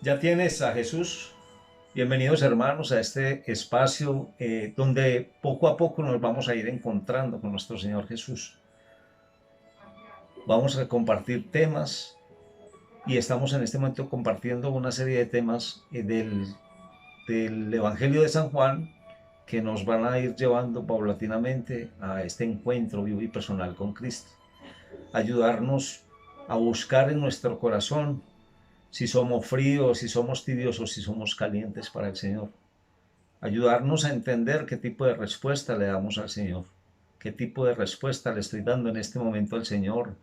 Ya tienes a Jesús. Bienvenidos hermanos a este espacio donde poco a poco nos vamos a ir encontrando con nuestro Señor Jesús. Vamos a compartir temas y estamos en este momento compartiendo una serie de temas del Evangelio de San Juan que nos van a ir llevando paulatinamente a este encuentro vivo y personal con Cristo. Ayudarnos a buscar en nuestro corazón si somos fríos, si somos tibios o si somos calientes para el Señor. Ayudarnos a entender qué tipo de respuesta le damos al Señor, qué tipo de respuesta le estoy dando en este momento al Señor,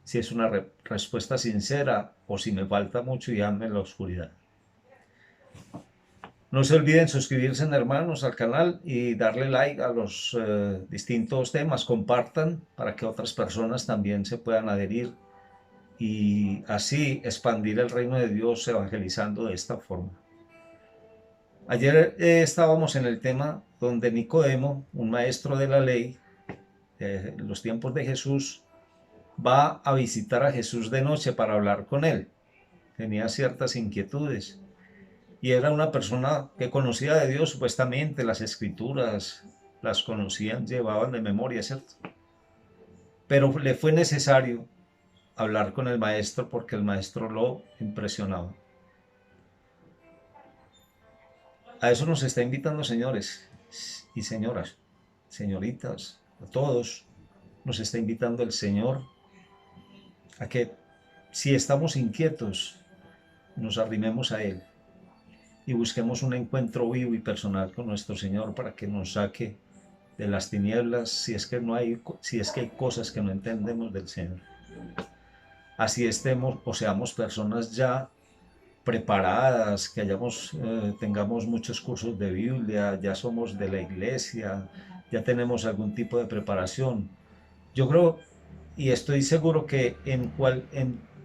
si es una respuesta sincera o si me falta mucho y ando en la oscuridad. No se olviden suscribirse, hermanos, al canal y darle like a los distintos temas, compartan para que otras personas también se puedan adherir y así expandir el reino de Dios evangelizando de esta forma. Ayer estábamos en el tema donde Nicodemo, un maestro de la ley, en los tiempos de Jesús, va a visitar a Jesús de noche para hablar con él. Tenía ciertas inquietudes y era una persona que conocía de Dios supuestamente, las escrituras las conocían, llevaban de memoria, ¿cierto? Pero le fue necesario hablar con el maestro porque el maestro lo impresionaba. A eso nos está invitando, señores y señoras, señoritas, a todos. Nos está invitando el Señor a que si estamos inquietos, nos arrimemos a Él y busquemos un encuentro vivo y personal con nuestro Señor para que nos saque de las tinieblas si es que hay cosas que no entendemos del Señor. Así estemos o seamos personas ya preparadas, que tengamos muchos cursos de Biblia, ya somos de la iglesia, ya tenemos algún tipo de preparación. Yo creo y estoy seguro que en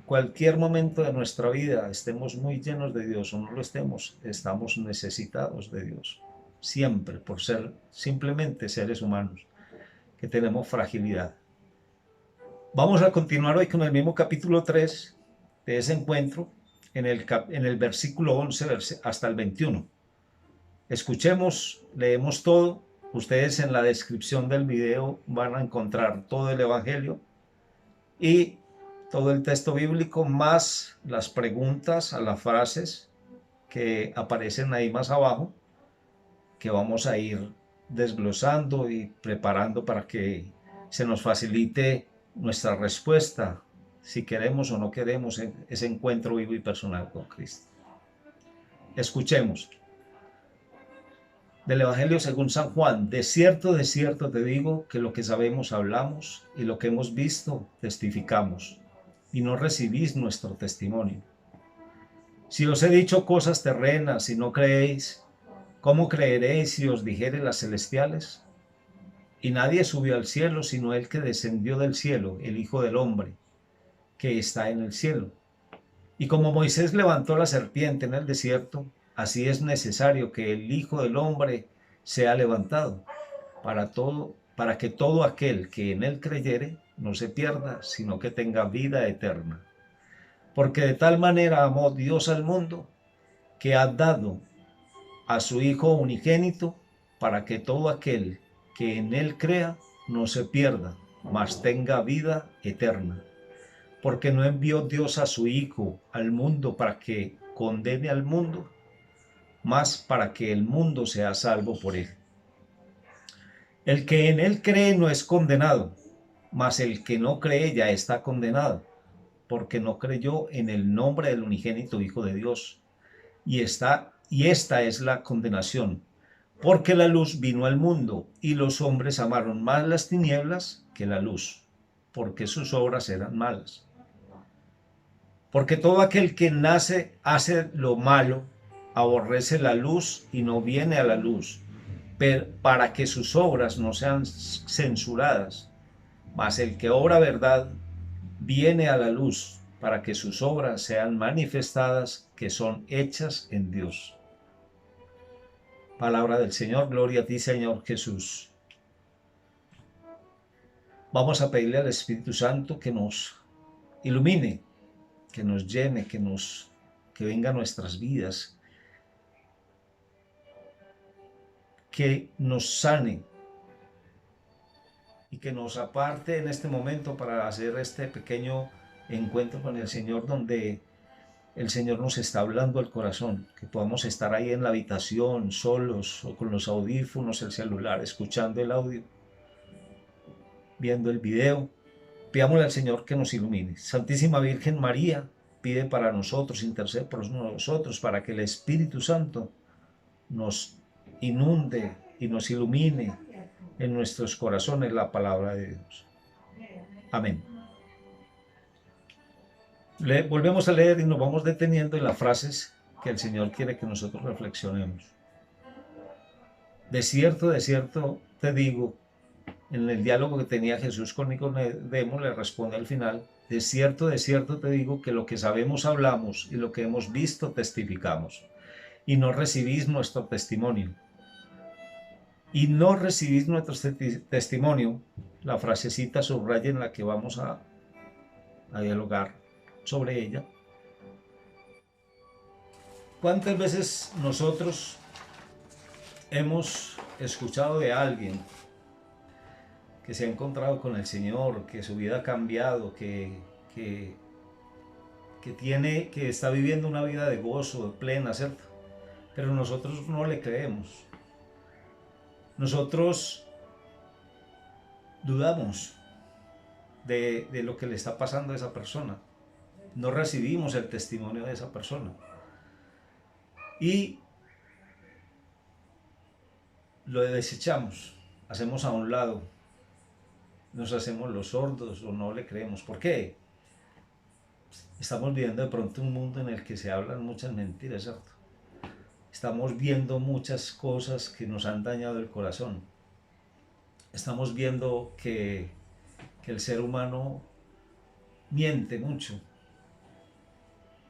cualquier momento de nuestra vida, estemos muy llenos de Dios o no lo estemos, estamos necesitados de Dios. Siempre, por ser simplemente seres humanos, que tenemos fragilidad. Vamos a continuar hoy con el mismo capítulo 3 de ese encuentro, en el versículo 11 hasta el 21. Escuchemos, leemos todo. Ustedes en la descripción del video van a encontrar todo el Evangelio y todo el texto bíblico más las preguntas a las frases que aparecen ahí más abajo, que vamos a ir desglosando y preparando para que se nos facilite nuestra respuesta, si queremos o no queremos ese encuentro vivo y personal con Cristo. Escuchemos. Del Evangelio según San Juan: de cierto te digo que lo que sabemos hablamos y lo que hemos visto testificamos, y no recibís nuestro testimonio. Si os he dicho cosas terrenas y no creéis, ¿cómo creeréis si os dijere las celestiales? Y nadie subió al cielo sino el que descendió del cielo, el Hijo del Hombre, que está en el cielo. Y como Moisés levantó la serpiente en el desierto, así es necesario que el Hijo del Hombre sea levantado, para que todo aquel que en él creyere no se pierda, sino que tenga vida eterna. Porque de tal manera amó Dios al mundo, que ha dado a su Hijo unigénito, para que todo aquel que en él crea no se pierda, mas tenga vida eterna. Porque no envió Dios a su Hijo al mundo para que condene al mundo, mas para que el mundo sea salvo por él. El que en él cree no es condenado, mas el que no cree ya está condenado, porque no creyó en el nombre del unigénito Hijo de Dios. Y esta es la condenación, porque la luz vino al mundo, y los hombres amaron más las tinieblas que la luz, porque sus obras eran malas. Porque todo aquel que nace hace lo malo, aborrece la luz y no viene a la luz, para que sus obras no sean censuradas. Mas el que obra verdad viene a la luz, para que sus obras sean manifestadas, que son hechas en Dios. Palabra del Señor, gloria a ti, Señor Jesús. Vamos a pedirle al Espíritu Santo que nos ilumine, que nos llene, que nos que venga a nuestras vidas, que nos sane y que nos aparte en este momento para hacer este pequeño encuentro con el Señor, donde el Señor nos está hablando al corazón, que podamos estar ahí en la habitación solos o con los audífonos, el celular, escuchando el audio, viendo el video. Pidámosle al Señor que nos ilumine. Santísima Virgen María, pide para nosotros, intercede por nosotros, para que el Espíritu Santo nos inunde y nos ilumine en nuestros corazones la palabra de Dios. Amén. Volvemos a leer y nos vamos deteniendo en las frases que el Señor quiere que nosotros reflexionemos. De cierto te digo, en el diálogo que tenía Jesús con Nicodemo, le responde al final, de cierto te digo que lo que sabemos hablamos y lo que hemos visto testificamos, y no recibís nuestro testimonio. Y no recibís nuestro testimonio, la frasecita subraya en la que vamos a dialogar sobre ella. ¿Cuántas veces nosotros hemos escuchado de alguien que se ha encontrado con el Señor, que su vida ha cambiado, que está viviendo una vida de gozo, de plena, ¿cierto? Pero nosotros no le creemos. Nosotros dudamos de lo que le está pasando a esa persona. No recibimos el testimonio de esa persona. Y lo desechamos, hacemos a un lado, nos hacemos los sordos o no le creemos. ¿Por qué? Estamos viviendo de pronto un mundo en el que se hablan muchas mentiras, ¿cierto? Estamos viendo muchas cosas que nos han dañado el corazón. Estamos viendo que el ser humano miente mucho.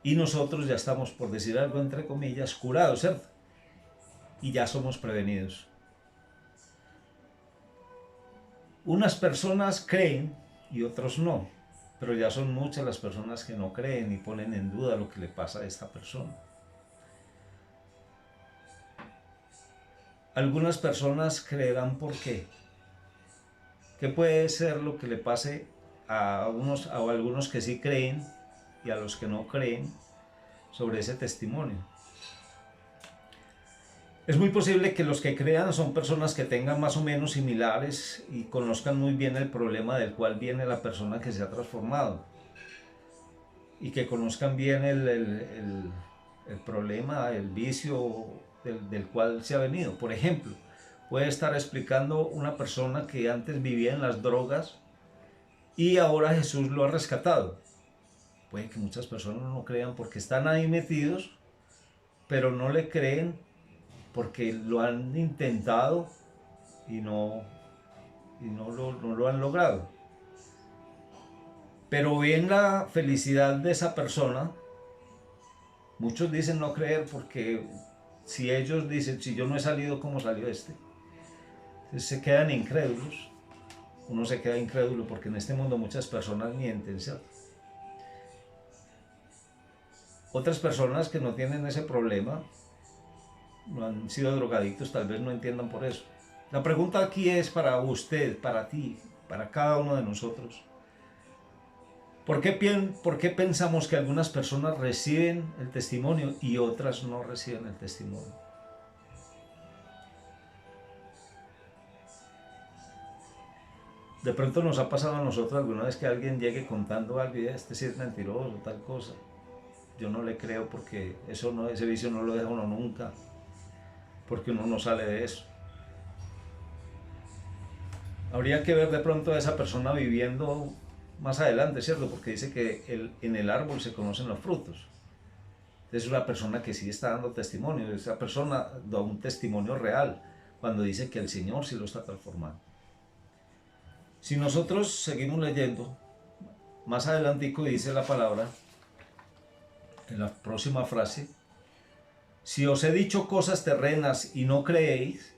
Y nosotros ya estamos, por decir algo entre comillas, curados, ¿cierto? Y ya somos prevenidos. Unas personas creen y otros no, pero ya son muchas las personas que no creen y ponen en duda lo que le pasa a esta persona. Algunas personas creerán por qué. ¿Qué puede ser lo que le pase a algunos que sí creen y a los que no creen sobre ese testimonio? Es muy posible que los que crean son personas que tengan más o menos similares y conozcan muy bien el problema del cual viene la persona que se ha transformado y que conozcan bien el problema, el vicio del cual se ha venido. Por ejemplo, puede estar explicando una persona que antes vivía en las drogas y ahora Jesús lo ha rescatado. Puede que muchas personas no crean porque están ahí metidos, pero no le creen porque lo han intentado y no lo han logrado. Pero ven la felicidad de esa persona. Muchos dicen no creer porque si ellos dicen, si yo no he salido, ¿cómo salió este? Entonces se quedan incrédulos. Uno se queda incrédulo porque en este mundo muchas personas mienten, ¿cierto? Otras personas que no tienen ese problema, no han sido drogadictos, tal vez no entiendan por eso. La pregunta aquí es para usted, para ti, para cada uno de nosotros. ¿Por qué pensamos que algunas personas reciben el testimonio y otras no reciben el testimonio? De pronto nos ha pasado a nosotros alguna vez que alguien llegue contando algo y este sí es mentiroso, tal cosa. Yo no le creo porque ese vicio no lo deja uno nunca, porque uno no sale de eso. Habría que ver de pronto a esa persona viviendo más adelante, ¿cierto? Porque dice que en el árbol se conocen los frutos. Es una persona que sí está dando testimonio, esa persona da un testimonio real cuando dice que el Señor sí lo está transformando. Si nosotros seguimos leyendo, más adelantico dice la palabra, en la próxima frase, si os he dicho cosas terrenas y no creéis,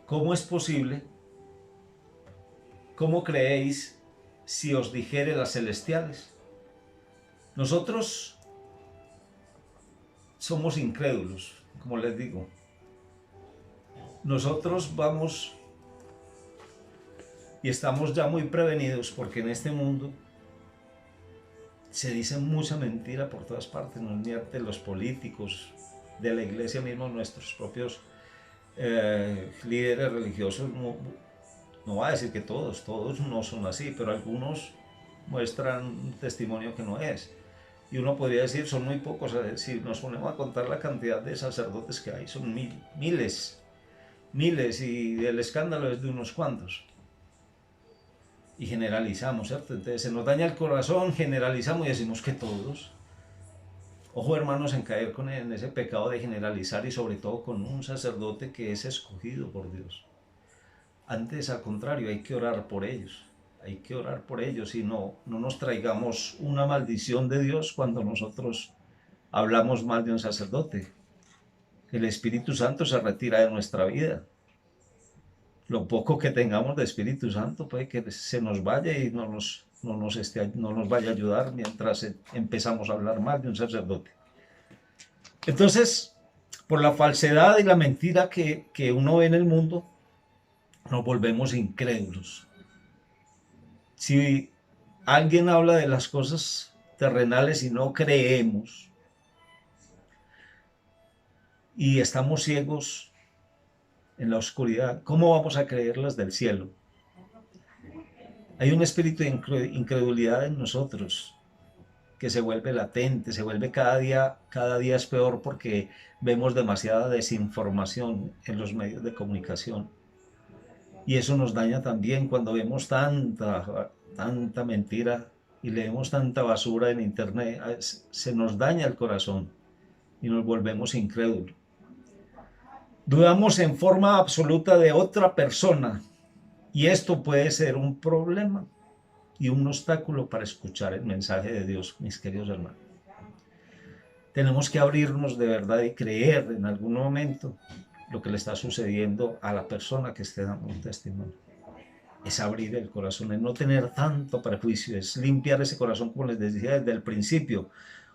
¿cómo es posible? ¿Cómo creéis si os dijere las celestiales? Nosotros somos incrédulos, como les digo. Nosotros vamos y estamos ya muy prevenidos porque en este mundo se dice mucha mentira por todas partes, no ni de los políticos, de la iglesia misma, nuestros propios líderes religiosos, no va a decir que todos no son así, pero algunos muestran un testimonio que no es. Y uno podría decir, son muy pocos, si nos ponemos a contar la cantidad de sacerdotes que hay, son miles, y el escándalo es de unos cuantos. Y generalizamos, ¿cierto? Entonces se nos daña el corazón, generalizamos y decimos que todos. Ojo, hermanos, en caer en ese pecado de generalizar, y sobre todo con un sacerdote que es escogido por Dios. Antes, al contrario, hay que orar por ellos. Hay que orar por ellos y no nos traigamos una maldición de Dios cuando nosotros hablamos mal de un sacerdote. El Espíritu Santo se retira de nuestra vida. Lo poco que tengamos de Espíritu Santo puede que se nos vaya y no nos vaya a ayudar mientras empezamos a hablar mal de un sacerdote. Entonces, por la falsedad y la mentira que uno ve en el mundo, nos volvemos incrédulos. Si alguien habla de las cosas terrenales y no creemos, y estamos ciegos en la oscuridad, ¿cómo vamos a creer las del cielo? Hay un espíritu de incredulidad en nosotros que se vuelve latente, se vuelve cada día es peor porque vemos demasiada desinformación en los medios de comunicación. Y eso nos daña también cuando vemos tanta mentira y leemos tanta basura en internet. Se nos daña el corazón y nos volvemos incrédulos. Dudamos en forma absoluta de otra persona, y esto puede ser un problema y un obstáculo para escuchar el mensaje de Dios, mis queridos hermanos. Tenemos que abrirnos de verdad y creer en algún momento lo que le está sucediendo a la persona que esté dando un testimonio. Es abrir el corazón, es no tener tanto prejuicio, es limpiar ese corazón, como les decía desde el principio,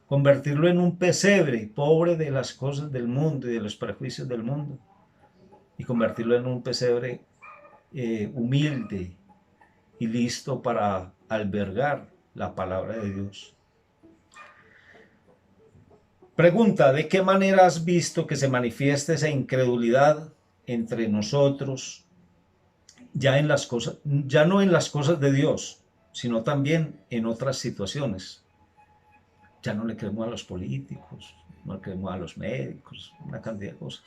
convertirlo en un pesebre pobre de las cosas del mundo y de los prejuicios del mundo, y convertirlo en un pesebre humilde y listo para albergar la palabra de Dios. Pregunta: ¿de qué manera has visto que se manifiesta esa incredulidad entre nosotros, ya no en las cosas de Dios, sino también en otras situaciones? Ya no le creemos a los políticos, no le creemos a los médicos, una cantidad de cosas.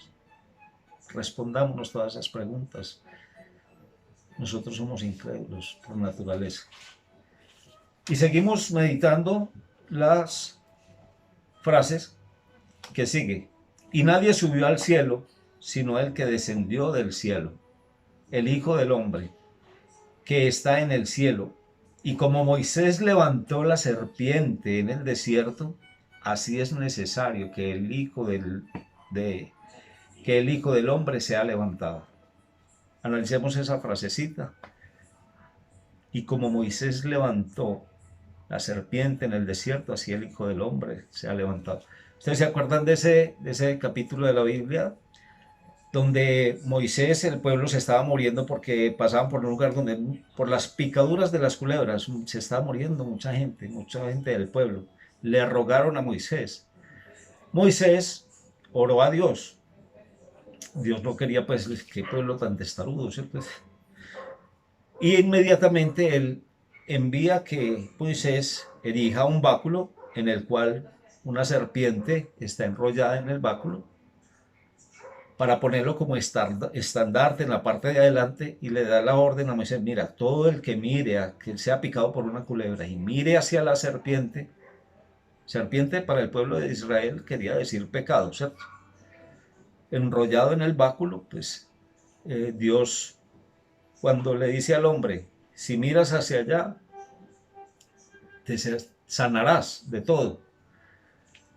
Respondámonos todas esas preguntas. Nosotros somos incrédulos por naturaleza. Y seguimos meditando las frases que sigue. Y nadie subió al cielo, sino el que descendió del cielo, el Hijo del Hombre, que está en el cielo. Y como Moisés levantó la serpiente en el desierto, así es necesario que el Hijo del Hombre sea levantado. Analicemos esa frasecita. Y como Moisés levantó la serpiente en el desierto, así el Hijo del Hombre se ha levantado. ¿Ustedes se acuerdan de ese capítulo de la Biblia? Donde Moisés, el pueblo se estaba muriendo porque pasaban por un lugar donde por las picaduras de las culebras se estaba muriendo mucha gente del pueblo. Le rogaron a Moisés. Moisés oró a Dios. Dios no quería, pues, qué pueblo tan testarudo, ¿cierto? Y inmediatamente él envía que Moisés erija un báculo en el cual una serpiente está enrollada en el báculo, para ponerlo como estandarte en la parte de adelante, y le da la orden a Moisés: mira, todo el que mire a que sea picado por una culebra y mire hacia la serpiente para el pueblo de Israel quería decir pecado, ¿cierto? Enrollado en el báculo, pues Dios, cuando le dice al hombre: si miras hacia allá, te sanarás de todo.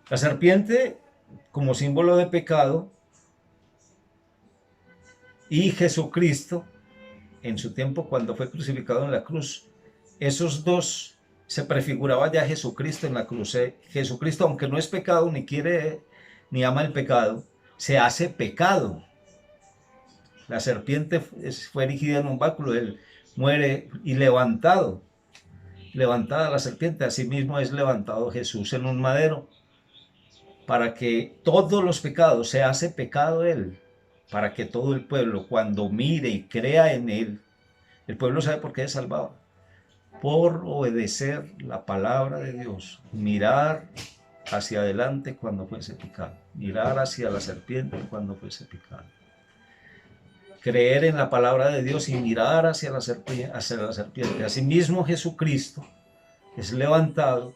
La serpiente como símbolo de pecado, y Jesucristo en su tiempo cuando fue crucificado en la cruz. Esos dos se prefiguraba ya Jesucristo en la cruz. Jesucristo, aunque no es pecado ni quiere ni ama el pecado, se hace pecado. La serpiente fue erigida en un báculo, él muere y levantado. Levantada la serpiente, asimismo es levantado Jesús en un madero, para que todos los pecados, se hace pecado él, para que todo el pueblo, cuando mire y crea en él, el pueblo sabe por qué es salvado, por obedecer la palabra de Dios, mirar hacia adelante cuando fuese pecado, mirar hacia la serpiente cuando fuese pecado, creer en la palabra de Dios y mirar hacia la serpiente. Asimismo Jesucristo es levantado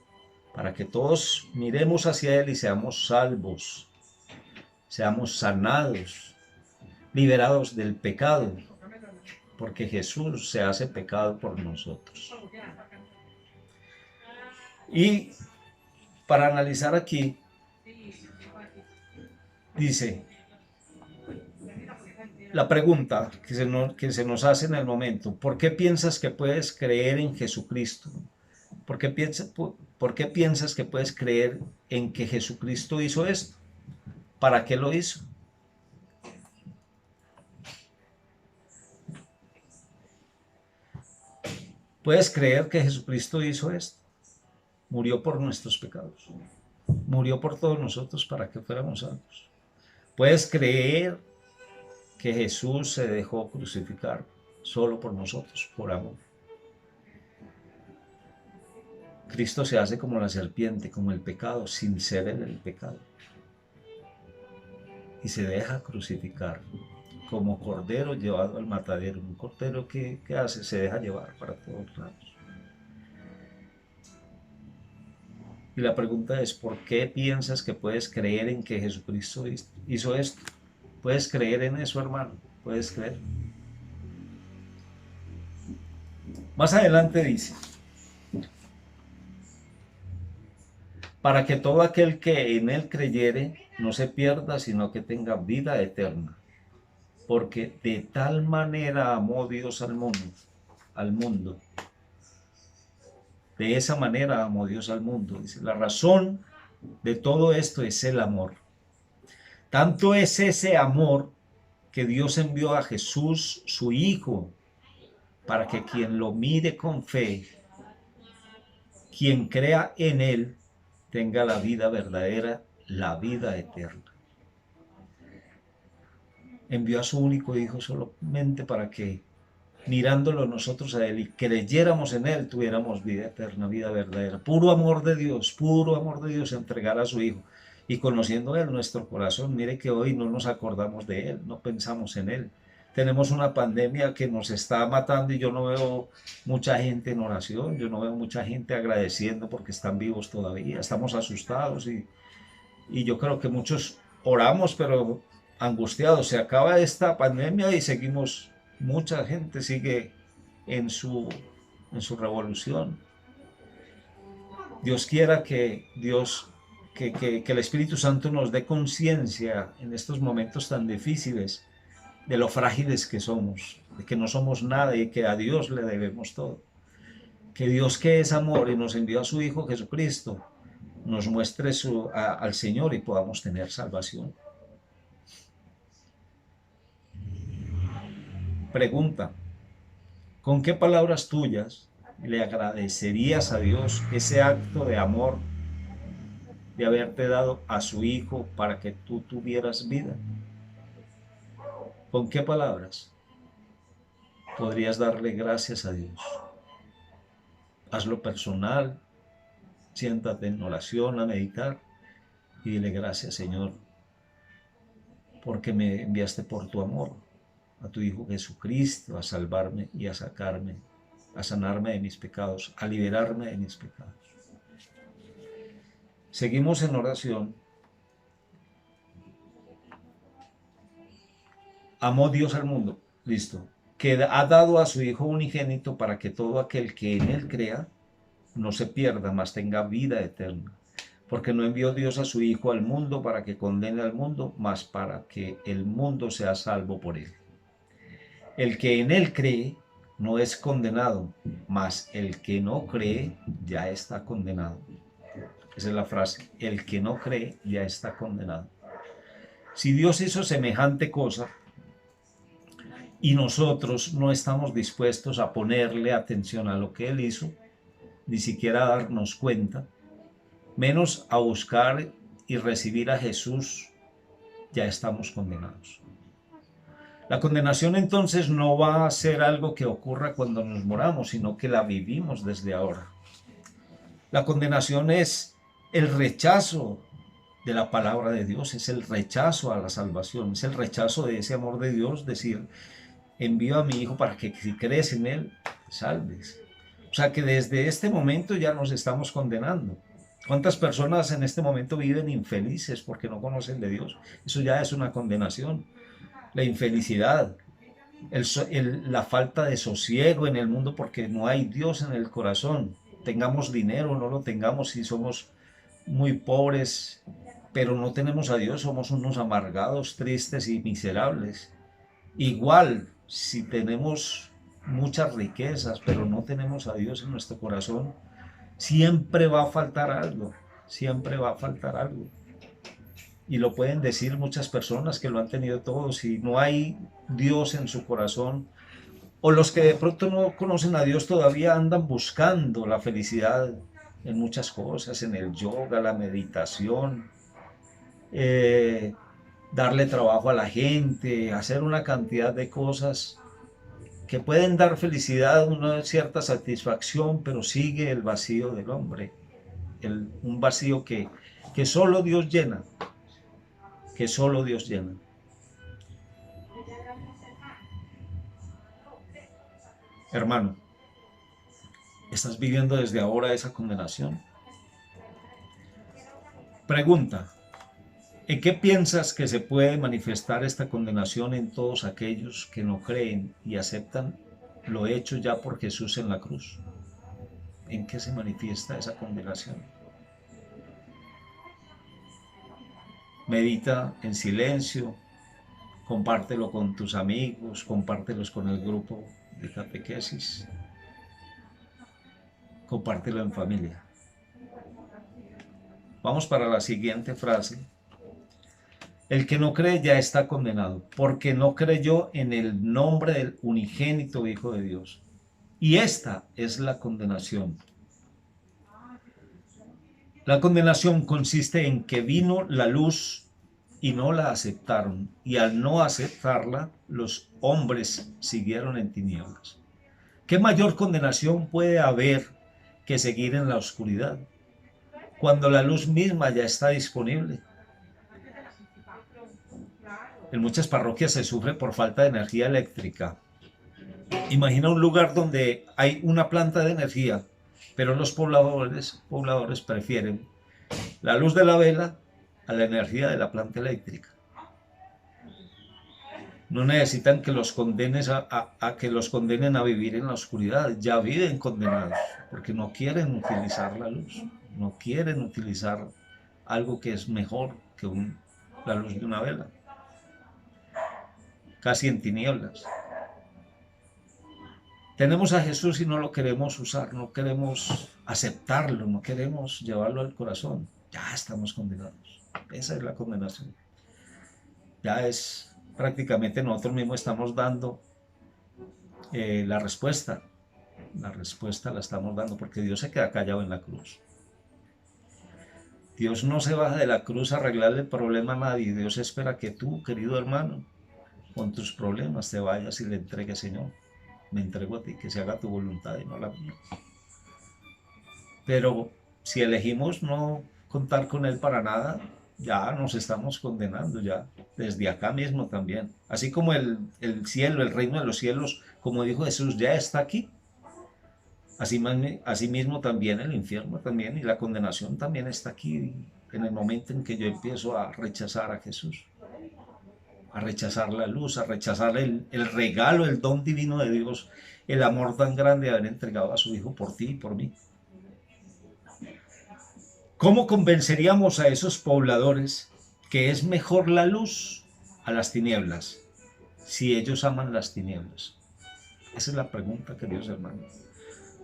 para que todos miremos hacia Él y seamos salvos, seamos sanados, liberados del pecado, porque Jesús se hace pecado por nosotros. Y para analizar aquí, dice, la pregunta que se nos hace en el momento, ¿por qué piensas que puedes creer en Jesucristo? ¿Por qué piensas que puedes creer en que Jesucristo hizo esto? ¿Para qué lo hizo? ¿Puedes creer que Jesucristo hizo esto? Murió por nuestros pecados. Murió por todos nosotros para que fuéramos salvos. ¿Puedes creer que Jesús se dejó crucificar solo por nosotros, por amor? Cristo se hace como la serpiente, como el pecado, sin ser él el pecado. Y se deja crucificar como cordero llevado al matadero. Un cordero que hace, se deja llevar para todos lados. Y la pregunta es, ¿por qué piensas que puedes creer en que Jesucristo hizo esto? ¿Puedes creer en eso, hermano? ¿Puedes creer? Más adelante dice, para que todo aquel que en él creyere no se pierda, sino que tenga vida eterna. Porque de tal manera amó Dios al mundo. De esa manera amó Dios al mundo. Dice, la razón de todo esto es el amor. Tanto es ese amor que Dios envió a Jesús, su Hijo, para que quien lo mire con fe, quien crea en él, tenga la vida verdadera, la vida eterna. Envió a su único Hijo solamente para que, mirándolo nosotros a él y creyéramos en él, tuviéramos vida eterna, vida verdadera. Puro amor de Dios entregar a su Hijo. Y conociendo él nuestro corazón, mire que hoy no nos acordamos de él, no pensamos en él. Tenemos una pandemia que nos está matando y yo no veo mucha gente en oración, yo no veo mucha gente agradeciendo porque están vivos todavía. Estamos asustados y yo creo que muchos oramos, pero angustiados. Se acaba esta pandemia y seguimos, mucha gente sigue en su revolución. Dios quiera que el Espíritu Santo nos dé conciencia en estos momentos tan difíciles de lo frágiles que somos, de que no somos nada y que a Dios le debemos todo. Que Dios, que es amor y nos envió a su Hijo Jesucristo, nos muestre al Señor y podamos tener salvación. Pregunta, ¿con qué palabras tuyas le agradecerías a Dios ese acto de amor de haberte dado a su Hijo para que tú tuvieras vida? ¿Con qué palabras podrías darle gracias a Dios? Hazlo personal, siéntate en oración a meditar y dile gracias, Señor, porque me enviaste por tu amor a tu Hijo Jesucristo a salvarme y a sacarme, a sanarme de mis pecados, a liberarme de mis pecados. Seguimos en oración. Amó Dios al mundo, listo, que ha dado a su Hijo unigénito para que todo aquel que en él crea no se pierda, mas tenga vida eterna. Porque no envió Dios a su Hijo al mundo para que condene al mundo, mas para que el mundo sea salvo por él. El que en él cree no es condenado, mas el que no cree ya está condenado. Esa es la frase, el que no cree ya está condenado. Si Dios hizo semejante cosa y nosotros no estamos dispuestos a ponerle atención a lo que Él hizo, ni siquiera a darnos cuenta, menos a buscar y recibir a Jesús, ya estamos condenados. La condenación entonces no va a ser algo que ocurra cuando nos moramos, sino que la vivimos desde ahora. La condenación es el rechazo de la palabra de Dios, es el rechazo a la salvación, es el rechazo de ese amor de Dios, decir, envío a mi Hijo para que si crees en Él, salves. O sea que desde este momento ya nos estamos condenando. ¿Cuántas personas en este momento viven infelices porque no conocen de Dios? Eso ya es una condenación. La infelicidad, la falta de sosiego en el mundo porque no hay Dios en el corazón. Tengamos dinero, no lo tengamos, si somos muy pobres, pero no tenemos a Dios, somos unos amargados, tristes y miserables. Igual, si tenemos muchas riquezas, pero no tenemos a Dios en nuestro corazón, siempre va a faltar algo, siempre va a faltar algo. Y lo pueden decir muchas personas que lo han tenido todo. Si no hay Dios en su corazón, o los que de pronto no conocen a Dios todavía andan buscando la felicidad en muchas cosas, en el yoga, la meditación, darle trabajo a la gente, hacer una cantidad de cosas que pueden dar felicidad, una cierta satisfacción, pero sigue el vacío del hombre, un vacío que solo Dios llena, que solo Dios llena. Hermano, ¿estás viviendo desde ahora esa condenación? Pregunta, ¿en qué piensas que se puede manifestar esta condenación en todos aquellos que no creen y aceptan lo hecho ya por Jesús en la cruz? ¿En qué se manifiesta esa condenación? Medita en silencio, compártelo con tus amigos, compártelos con el grupo de catequesis, compártelo en familia. Vamos para la siguiente frase. El que no cree ya está condenado, porque no creyó en el nombre del unigénito Hijo de Dios. Y esta es la condenación. La condenación consiste en que vino la luz y no la aceptaron, y al no aceptarla, los hombres siguieron en tinieblas. ¿Qué mayor condenación puede haber que seguir en la oscuridad, cuando la luz misma ya está disponible? En muchas parroquias se sufre por falta de energía eléctrica. Imagina un lugar donde hay una planta de energía, pero los pobladores prefieren la luz de la vela a la energía de la planta eléctrica. No necesitan que los condenes que los condenen a vivir en la oscuridad, ya viven condenados, porque no quieren utilizar la luz, no quieren utilizar algo que es mejor que la luz de una vela, casi en tinieblas. Tenemos a Jesús y no lo queremos usar, no queremos aceptarlo, no queremos llevarlo al corazón. Ya estamos condenados. Esa es la condenación. Ya es prácticamente nosotros mismos estamos dando la respuesta. La respuesta la estamos dando porque Dios se queda callado en la cruz. Dios no se baja de la cruz a arreglarle el problema a nadie. Dios espera que tú, querido hermano, con tus problemas te vayas y le entregues, Señor. Me entrego a ti, que se haga tu voluntad y no la mía. Pero si elegimos no contar con Él para nada, ya nos estamos condenando, ya desde acá mismo también. Así como el cielo, el reino de los cielos, como dijo Jesús, ya está aquí. Así mismo también el infierno también y la condenación también está aquí en el momento en que yo empiezo a rechazar a Jesús, a rechazar la luz, a rechazar el regalo, el don divino de Dios, el amor tan grande de haber entregado a su Hijo por ti y por mí. ¿Cómo convenceríamos a esos pobladores que es mejor la luz a las tinieblas si ellos aman las tinieblas? Esa es la pregunta, queridos hermanos.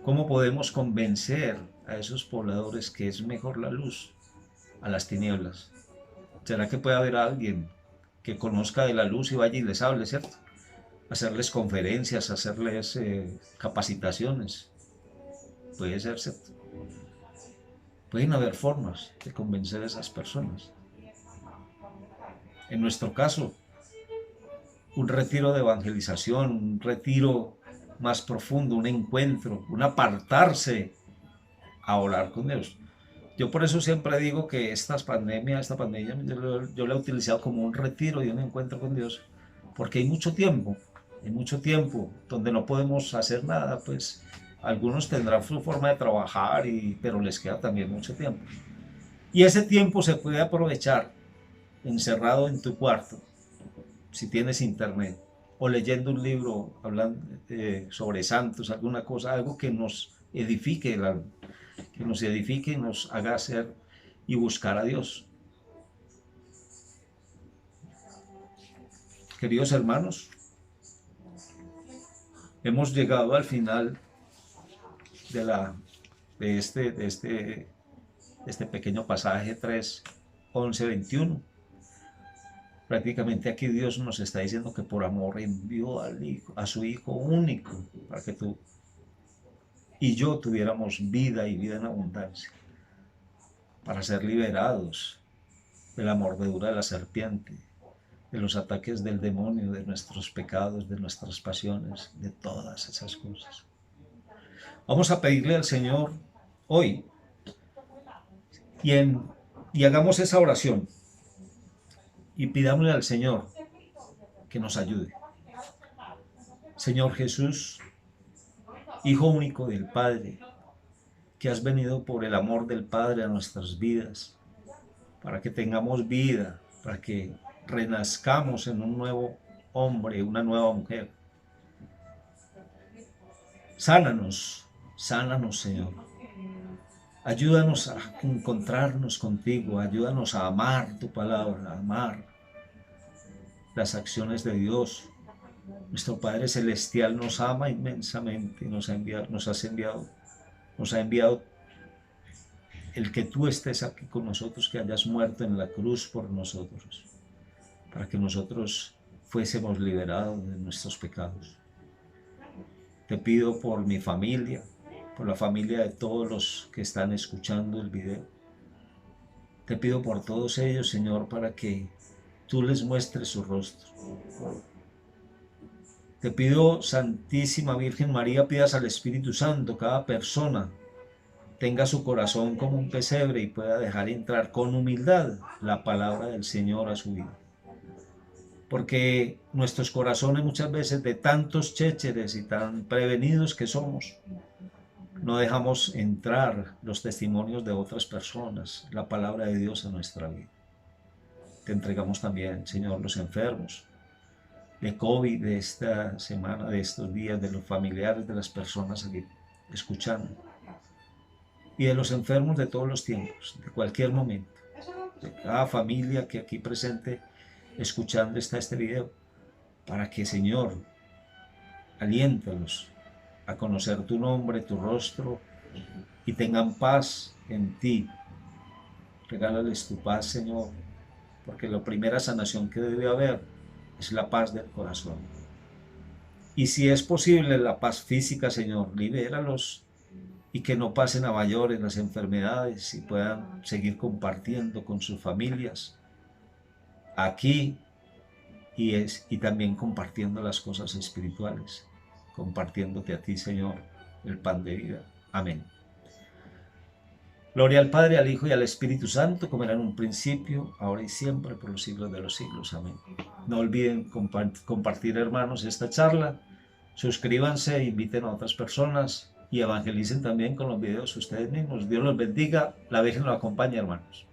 ¿Cómo podemos convencer a esos pobladores que es mejor la luz a las tinieblas? ¿Será que puede haber alguien que conozca de la luz y vaya y les hable, ¿cierto? Hacerles conferencias, hacerles capacitaciones. Puede ser, ¿cierto? Pueden haber formas de convencer a esas personas. En nuestro caso, un retiro de evangelización, un retiro más profundo, un encuentro, un apartarse a orar con Dios. Yo por eso siempre digo que esta pandemia yo la he utilizado como un retiro y un encuentro con Dios, porque hay mucho tiempo donde no podemos hacer nada, pues algunos tendrán su forma de trabajar, pero les queda también mucho tiempo. Y ese tiempo se puede aprovechar encerrado en tu cuarto, si tienes internet, o leyendo un libro hablando sobre santos, alguna cosa, algo que nos edifique el alma, que nos edifique y nos haga hacer y buscar a Dios. Queridos hermanos, hemos llegado al final de este pequeño pasaje 3, 11, 21. Prácticamente aquí Dios nos está diciendo que por amor envió a su Hijo único para que tú y yo tuviéramos vida y vida en abundancia, para ser liberados de la mordedura de la serpiente, de los ataques del demonio, de nuestros pecados, de nuestras pasiones, de todas esas cosas. Vamos a pedirle al Señor hoy y hagamos esa oración y pidámosle al Señor que nos ayude. Señor Jesús, Hijo único del Padre, que has venido por el amor del Padre a nuestras vidas, para que tengamos vida, para que renazcamos en un nuevo hombre, una nueva mujer. Sánanos, sánanos, Señor. Ayúdanos a encontrarnos contigo, ayúdanos a amar tu palabra, a amar las acciones de Dios. Nuestro Padre Celestial nos ama inmensamente, nos ha enviado el que tú estés aquí con nosotros, que hayas muerto en la cruz por nosotros, para que nosotros fuésemos liberados de nuestros pecados. Te pido por mi familia, por la familia de todos los que están escuchando el video. Te pido por todos ellos, Señor, para que tú les muestres su rostro. Te pido, Santísima Virgen María, pidas al Espíritu Santo, cada persona tenga su corazón como un pesebre y pueda dejar entrar con humildad la palabra del Señor a su vida. Porque nuestros corazones muchas veces, de tantos chécheres y tan prevenidos que somos, no dejamos entrar los testimonios de otras personas, la palabra de Dios a nuestra vida. Te entregamos también, Señor, los enfermos de COVID de esta semana, de estos días, de los familiares de las personas aquí escuchando, y de los enfermos de todos los tiempos, de cualquier momento, de cada familia que aquí presente escuchando este video, para que, Señor, aliéntalos a conocer tu nombre, tu rostro, y tengan paz en ti. Regálales tu paz, Señor, porque la primera sanación que debe haber es la paz del corazón. Y si es posible, la paz física, Señor, libéralos y que no pasen a mayores las enfermedades y puedan seguir compartiendo con sus familias aquí y también compartiendo las cosas espirituales, compartiéndote a ti, Señor, el pan de vida. Amén. Gloria al Padre, al Hijo y al Espíritu Santo, como era en un principio, ahora y siempre, por los siglos de los siglos. Amén. No olviden compartir, hermanos, esta charla. Suscríbanse, inviten a otras personas y evangelicen también con los videos ustedes mismos. Dios los bendiga, la Virgen los acompañe, hermanos.